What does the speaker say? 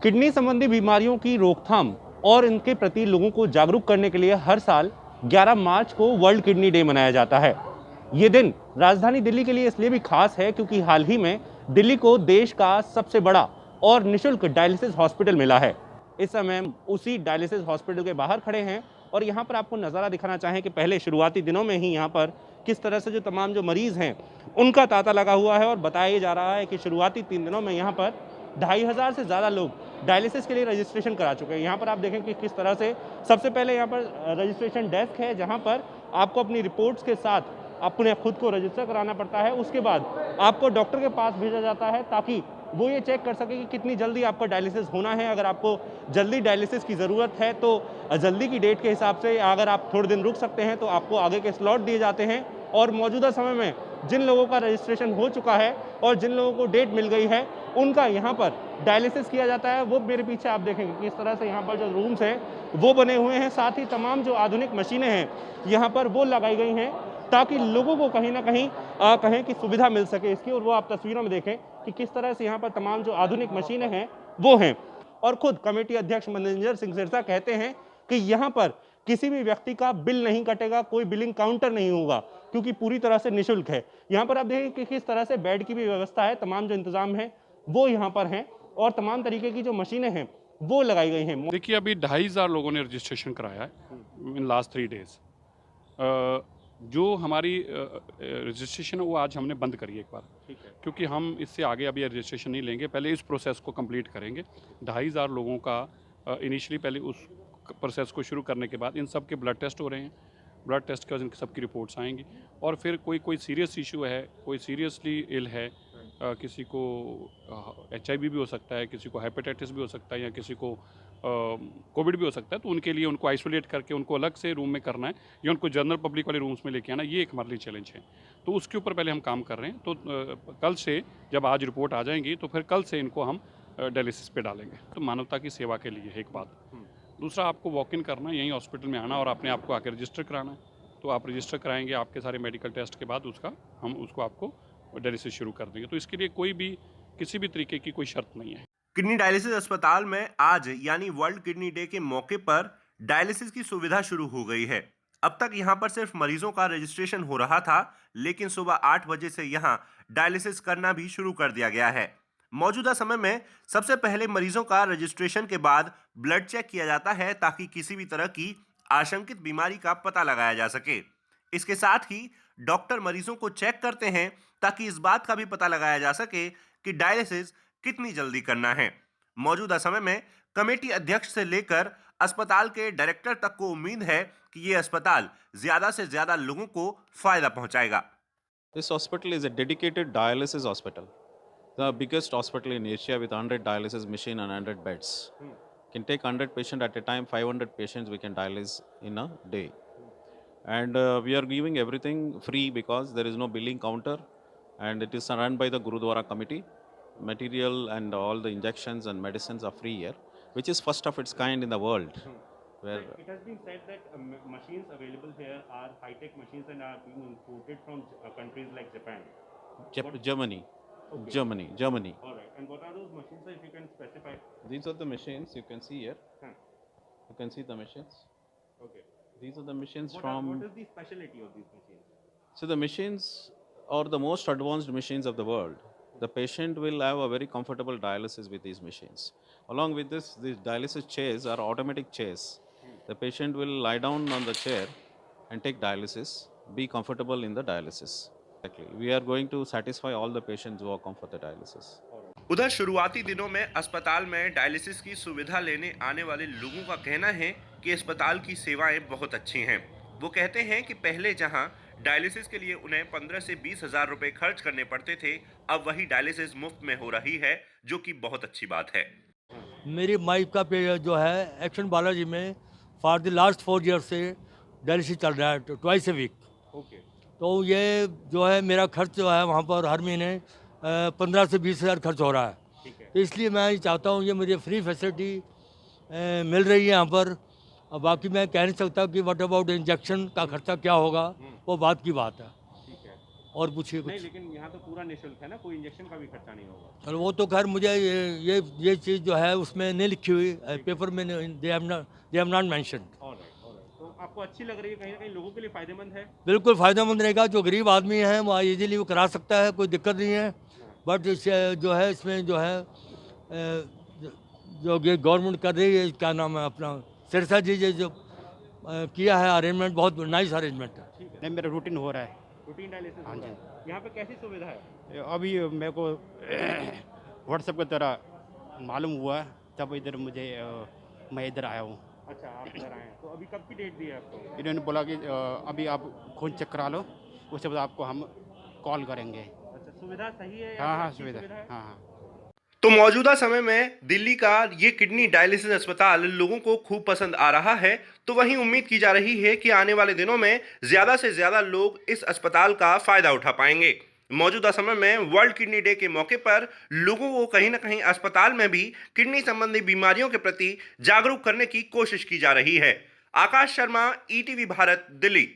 Kidney संबंधी बीमारियों की रोकथाम और इनके प्रति लोगों को जागरूक करने के लिए हर साल 11 मार्च को वर्ल्ड किडनी डे मनाया जाता है। ये दिन राजधानी दिल्ली के लिए इसलिए भी खास है क्योंकि हाल ही में दिल्ली को देश का सबसे बड़ा और निःशुल्क डायलिसिस हॉस्पिटल मिला है। इस समय हम उसी डायलिसिस हॉस्पिटल के बाहर खड़े हैं और यहाँ पर आपको नज़ारा दिखाना चाहें कि पहले शुरुआती दिनों में ही यहाँ पर किस तरह से जो तमाम जो मरीज़ हैं उनका तांता लगा हुआ है और बताया जा रहा है कि शुरुआती 3 दिनों में यहाँ पर 2500 से ज़्यादा लोग डायलिसिस के लिए रजिस्ट्रेशन करा चुके हैं। यहाँ पर आप देखें कि किस तरह से सबसे पहले यहाँ पर रजिस्ट्रेशन डेस्क है जहाँ पर आपको अपनी रिपोर्ट्स के साथ अपने खुद को रजिस्टर कराना पड़ता है। उसके बाद आपको डॉक्टर के पास भेजा जाता है ताकि वो ये चेक कर सके कि कितनी जल्दी आपका डायलिसिस होना है। अगर आपको जल्दी डायलिसिस की ज़रूरत है तो जल्दी की डेट के हिसाब से, अगर आप थोड़े दिन रुक सकते हैं तो आपको आगे के स्लॉट दिए जाते हैं। और मौजूदा समय में जिन लोगों का रजिस्ट्रेशन हो चुका है और जिन लोगों को डेट मिल गई है उनका यहाँ पर डायलिसिस किया जाता है। वो मेरे पीछे आप देखेंगे किस तरह से यहाँ पर जो रूम्स हैं वो बने हुए हैं, साथ ही तमाम जो आधुनिक मशीनें हैं यहाँ पर वो लगाई गई हैं ताकि लोगों को कहीं ना कहीं कहें कि सुविधा मिल सके इसकी। और वो आप तस्वीरों में देखें कि किस तरह से यहाँ पर तमाम जो आधुनिक मशीनें हैं वो हैं। और खुद कमेटी अध्यक्ष मनोरंजन सिंह सिरसा कहते हैं कि यहाँ पर किसी भी व्यक्ति का बिल नहीं कटेगा, कोई बिलिंग काउंटर नहीं होगा क्योंकि पूरी तरह से निःशुल्क है। यहाँ पर आप देखें कि किस तरह से बेड की भी व्यवस्था है, तमाम जो इंतजाम है वो यहाँ पर हैं और तमाम तरीके की जो मशीनें हैं वो लगाई गई हैं। देखिए, अभी 2500 लोगों ने रजिस्ट्रेशन कराया है इन लास्ट 3 डेज। जो हमारी रजिस्ट्रेशन है वो आज हमने बंद करी एक बार, ठीक है, क्योंकि हम इससे आगे अभी रजिस्ट्रेशन नहीं लेंगे, पहले इस प्रोसेस को कंप्लीट करेंगे। 2500 लोगों का इनिशियली पहले उस प्रोसेस को शुरू करने के बाद इन सब के ब्लड टेस्ट हो रहे हैं। ब्लड टेस्ट के बाद इन सबकी रिपोर्ट्स आएंगी और फिर कोई सीरियस इशू है, कोई सीरियसली इल है, किसी को HIV भी हो सकता है, किसी को हेपेटाइटिस भी हो सकता है या किसी को कोविड भी हो सकता है, तो उनके लिए उनको आइसोलेट करके उनको अलग से रूम में करना है या उनको जनरल पब्लिक वाले रूम्स में लेके आना, ये एक हमारे लिए चैलेंज है। तो उसके ऊपर पहले हम काम कर रहे हैं। तो कल से जब आज रिपोर्ट आ जाएंगी तो फिर कल से इनको हम डायलिसिस पे डालेंगे। तो मानवता की सेवा के लिए है एक बात। दूसरा, आपको वॉक इन करना है, यहीं हॉस्पिटल में आना और अपने आप को आके रजिस्टर कराना है। तो आप रजिस्टर कराएंगे, आपके सारे मेडिकल टेस्ट के बाद हम उसको आपको डायलिसिस शुरू कर देंगे। तो इसके लिए कोई भी किसी भी तरीके की कोई शर्त नहीं है। किडनी डायलिसिस अस्पताल में आज यानी वर्ल्ड किडनी डे के मौके पर डायलिसिस की सुविधा शुरू हो गई है। अब तक यहां पर सिर्फ मरीजों का रजिस्ट्रेशन हो रहा था, लेकिन सुबह 8 बजे से यहां डायलिसिस करना भी शुरू कर दिया गया है। मौजूदा समय में सबसे पहले मरीजों का रजिस्ट्रेशन के बाद ब्लड चेक किया जाता है ताकि किसी भी तरह की आशंकित बीमारी का पता लगाया जा सके। इसके साथ ही डॉक्टर मरीजों को चेक करते हैं ताकि इस बात का भी पता लगाया जा सके कि डायलिसिस कितनी जल्दी करना है। मौजूदा समय में कमेटी अध्यक्ष से लेकर अस्पताल के डायरेक्टर तक को उम्मीद है कि ये अस्पताल ज्यादा से ज्यादा लोगों को फायदा पहुंचाएगा। This hospital is a dedicated dialysis hospital, the biggest hospital in Asia with 100 dialysis machine and 100 beds. Can take 100 patients at a time, 500 patients we can dialyze in a day. And we are giving everything free because there is no billing counter and it is run by the Gurudwara committee. Material and all the injections and medicines are free here, which is first of its kind in the world. Where it has been said that machines available here are high-tech machines and are being imported from countries like Japan. Germany. Okay. Germany. All right. And what are those machines, sir, if you can specify? These are the machines you can see here. You can see the machines. Okay. These are the machines What from. is the specialty of these machines? So the machines are the most advanced machines of the world. The patient will have a very comfortable dialysis with these machines. Along with this, these dialysis chairs are automatic chairs. The patient will lie down on the chair and take dialysis, be comfortable in the dialysis. Exactly. We are going to satisfy all the patients who are come for the dialysis. उधर शुरुआती दिनों में अस्पताल में dialysis की सुविधा लेने आने वाले लोगों का कहना है कि अस्पताल की सेवाएं बहुत अच्छी हैं। वो कहते हैं कि पहले जहां डायलिसिस के लिए उन्हें 15 से 20 हजार रुपए खर्च करने पड़ते थे, अब वही डायलिसिस मुफ्त में हो रही है, जो कि बहुत अच्छी बात है। मेरी वाइफ का जो है एक्शन बालाजी में फॉर द लास्ट 4 ईयर से डायलिसिस चल रहा है, ट्वाइस ए वीक। ओके। तो ये जो है मेरा खर्च जो है वहाँ पर हर महीने 15 से 20 हज़ार खर्च हो रहा है। ठीक है। तो इसलिए मैं ये चाहता हूँ ये मुझे फ्री फैसिलिटी मिल रही है यहाँ पर। अब बाकी मैं कह नहीं सकता कि व्हाट अबाउट इंजेक्शन का खर्चा क्या होगा, वो बात की बात है। ठीक है। और पूछिए नहीं, कुछ। लेकिन यहाँ तो पूरा निःशुल्क है ना, कोई इंजेक्शन का भी खर्चा नहीं होगा। चलो वो तो खैर मुझे ये चीज़ जो है उसमें नहीं लिखी हुई, पेपर में they have not mentioned. Alright, alright. तो आपको अच्छी लग रही है, कहीं ना कहीं लोगों के लिए फायदेमंद है। बिल्कुल फ़ायदेमंद रहेगा, जो गरीब आदमी है वो इजीली वो करा सकता है, कोई दिक्कत नहीं है। बट जो है इसमें जो है जो ये गवर्नमेंट कर रही है, क्या नाम है अपना, सिरसा जी जो किया है अरेंजमेंट, बहुत नाइस अरेंजमेंट है। नहीं, मेरा रूटीन हो रहा है। रूटीन डायलिसिस हाँ हो रहा जी। है। यहाँ पे कैसी सुविधा है? अभी मेरे को व्हाट्सएप की तरह मालूम हुआ, तब इधर मैं इधर आया हूँ। अच्छा, आप इधर आए हैं, तो अभी कब की डेट दी है आपको? इन्होंने बोला कि अभी आप खून चेक करा लो, उसके बाद आपको हम कॉल करेंगे। अच्छा, सुविधा सही है? हाँ हाँ, अच्छी सुविधा, है? हाँ हाँ। तो मौजूदा समय में दिल्ली का ये किडनी डायलिसिस अस्पताल लोगों को खूब पसंद आ रहा है, तो वहीं उम्मीद की जा रही है कि आने वाले दिनों में ज्यादा से ज्यादा लोग इस अस्पताल का फायदा उठा पाएंगे। मौजूदा समय में वर्ल्ड किडनी डे के मौके पर लोगों को कहीं ना कहीं अस्पताल में भी किडनी संबंधी बीमारियों के प्रति जागरूक करने की कोशिश की जा रही है। आकाश शर्मा, ईटीवी भारत, दिल्ली।